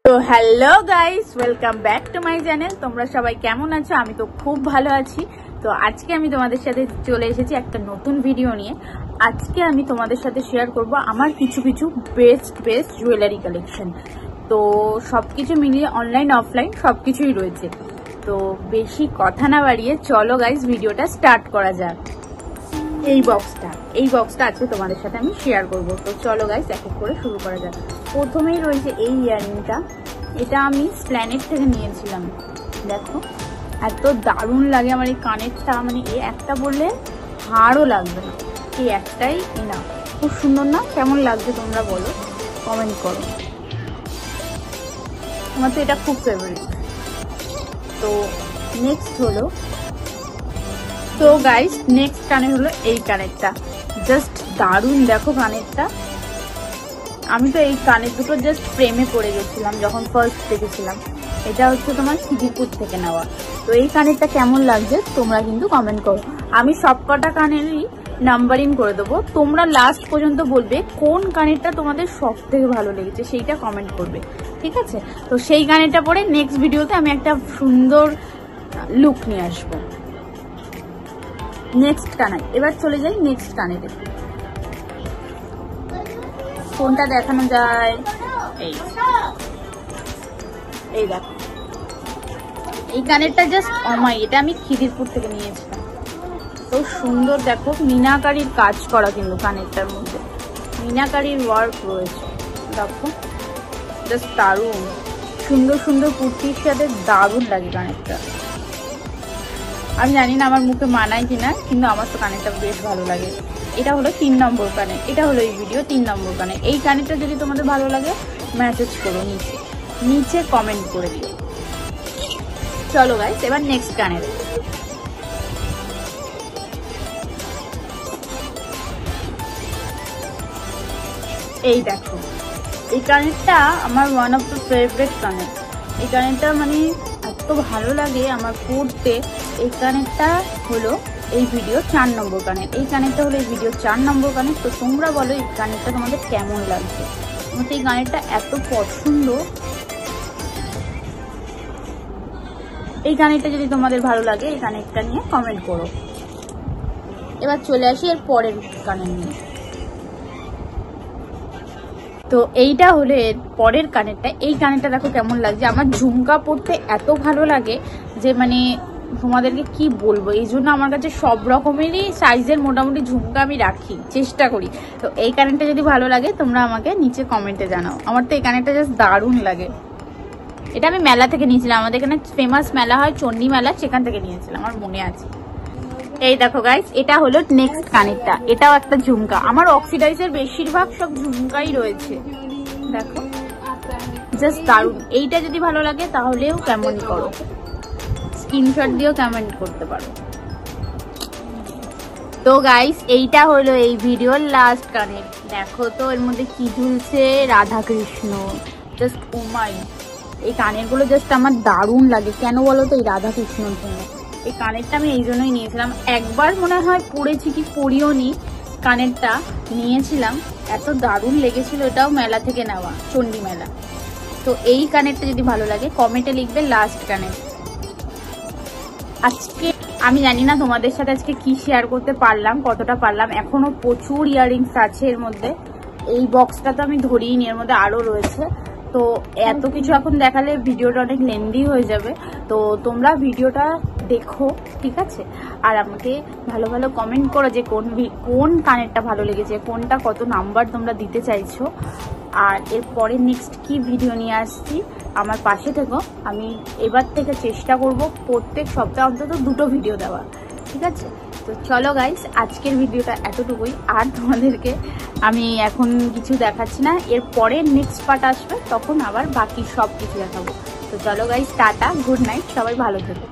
তো hello guys, welcome back to my channel. তোমরা সবাই কেমন আছো? আমি তো খুব ভালো আছি। তো আজকে আমি তোমাদের সাথে চলে এসেছি একটা নতুন ভিডিও নিয়ে। আজকে আমি তোমাদের সাথে শেয়ার করব আমার কিছু বেস্ট জুয়েলারি কালেকশন। তো সবকিছু মিলিয়ে অনলাইন অফলাইন সবকিছুই রয়েছে। তো বেশি কথা না বাড়িয়ে চলো গাইস ভিডিওটা স্টার্ট করা যাক। এই বক্সটা আজকে তোমাদের সাথে আমি শেয়ার করব। তো চলো গাইস এক এক করে শুরু করা যাক। প্রথমেই রয়েছে এই ইয়াররিংটা। এটা আমি স্প্ল্যানেট থেকে নিয়েছিলাম। দেখো এত দারুণ লাগে আমার এই কানেরটা, মানে এই একটা বললে হাড়ও লাগবে না, এই একটাই না। খুব সুন্দর না? কেমন লাগছে তোমরা বলো, কমেন্ট করো। আমার তো এটা খুব ফেভারিট। তো নেক্সট হলো, তো গাইস নেক্সট কানের হলো এই কানেরটা। জাস্ট দারুণ, দেখো কানেরটা। আমি তো এই কানের দুটো জাস্ট প্রেমে পড়ে গেছিলাম যখন ফার্স্ট দেখেছিলাম। এটা হচ্ছে তোমার খিদিরপুর থেকে নেওয়া। তো এই কানেরটা কেমন লাগছে তোমরা কিন্তু কমেন্ট করো। আমি সব কটা কানেরই নাম্বারিং করে দেবো, তোমরা লাস্ট পর্যন্ত বলবে কোন কানেরটা তোমাদের সব থেকে ভালো লেগেছে, সেইটা কমেন্ট করবে, ঠিক আছে? তো সেই কানেরটা পরে নেক্সট ভিডিওতে আমি একটা সুন্দর লুক নিয়ে আসবো। নেক্সট কানের, এবার চলে যাই নেক্সট কানেরে। কোনটা দেখানো যায়? এই দেখো এই কানেরটা জাস্ট অমাই। এটা আমি খিদিরপুর থেকে নিয়েছিলাম। তো সুন্দর, দেখো মিনাকারির কাজ করা, কিন্তু কানেরটার মধ্যে মিনাকারির ওয়ার্ক রয়েছে। দেখো জাস্ট দারুণ, সুন্দর সুন্দর কুর্তির সাথে দারুণ লাগে কানেরটা। আমি জানি না আমার মুখে মানায় কিনা, কিন্তু আমার তো কানেরটা বেশ ভালো লাগে। এটা হলো 3 নম্বর কানের। এটা হলো এই ভিডিও 3 নম্বর কানের। এই কানেরটা যদি তোমাদের ভালো লাগে মেসেজ করো, নিচে কমেন্ট করে দিও। চলো গাইস এবার নেক্সট কানের। এই দেখো এই কানেরটা আমার ওয়ান অফ দ্য ফেভারিট কানের। এই কানেরটা মানে এত ভালো লাগে আমার পড়তে। এই কানেরটা হলো এই ভিডিও 4 নম্বর কানের। এই কানেরটা হলো এই ভিডিও 4 নম্বর কানের। তো তোমরা বলো এই কানেরটা তোমাদের কেমন লাগছে? আমার তো এই কানেরটা এত পছন্দ। এই কানেরটা যদি তোমাদের ভালো লাগে এই কানেরটা নিয়ে কমেন্ট করো। এবার চলে আসি এর পরের কানের নিয়ে। তো এইটা হলো এর পরের কানেরটা। এই কানেরটা দেখো কেমন লাগছে। আমার ঝুমকা পরতে এত ভালো লাগে যে মানে তোমাদেরকে কি বলবো। এই জন্য আমার কাছে সব রকমেরই সাইজের মোটামুটি ঝুমকা আমি রাখি, চেষ্টা করি। তো এই কানেরটা যদি ভালো লাগে তোমরা আমাকে নিচে কমেন্টে জানাও। আমার তো এই কানেরটা জাস্ট দারুণ লাগে। এটা আমি মেলা থেকে নিয়েছিলাম। আমাদের এখানে ফেমাস মেলা হয়, চণ্ডী মেলা, সেখান থেকে নিয়েছিলাম, আমার মনে আছে। এই দেখো গাইস এটা হলো নেক্সট কানেরটা। এটাও একটা ঝুমকা। আমার অক্সিডাইজের বেশিরভাগ সব ঝুমকাই রয়েছে। দেখো জাস্ট দারুণ। এইটা যদি ভালো লাগে তাহলেও কমেন্ট করো, স্ক্রিনশট দিয়েও কমেন্ট করতে পারো। তো গাইস এইটা হলো এই ভিডিওর লাস্ট কানের। দেখো তো এর মধ্যে কি ঝুলছে, রাধা কৃষ্ণ। জাস্ট ও মাই, এই কানেরগুলো জাস্ট আমার দারুণ লাগে। কেন বলো তো? এই রাধা কৃষ্ণর জন্য। এই কানেরটা আমি এই জন্যই নিয়েছিলাম। একবার মনে হয় পরেছি কি পরিও নি, কানেরটা নিয়েছিলাম, এত দারুণ লেগেছিল। এটাও মেলা থেকে নেওয়া, চণ্ডী মেলা। তো এই কানেরটা যদি ভালো লাগে কমেন্টে লিখবে লাস্ট কানের। আজকে আমি জানি না তোমাদের সাথে আজকে কি শেয়ার করতে পারলাম, কতটা পারলাম। এখনো প্রচুর ইয়াররিংস আছে এর মধ্যে। এই বক্সটা তো আমি ধরিনি, এর মধ্যে আরো রয়েছে। তো এত কিছু এখন দেখালে ভিডিওটা অনেক লেন্দি হয়ে যাবে। তো তোমরা ভিডিওটা দেখো, ঠিক আছে? আর আমাকে ভালো ভালো কমেন্ট করো যে কোন কানেরটা ভালো লেগেছে, কোনটা কত নাম্বার তোমরা দিতে চাইছো। আর এরপরে নেক্সট কি ভিডিও নিয়ে আসছি আমার পাশে থেকো। আমি এবার থেকে চেষ্টা করব প্রত্যেক সপ্তাহে অন্তত 2টো ভিডিও দেওয়া, ঠিক আছে? তো চলো গাইস আজকের ভিডিওটা এতটুকুই। আর তোমাদেরকে আমি এখন কিছু দেখাচ্ছি না, এরপরে নেক্সট পার্ট আসবে, তখন আবার বাকি সব কিছু দেখাবো। তো চলো গাইস টাটা, গুড নাইট, সবাই ভালো থেকো।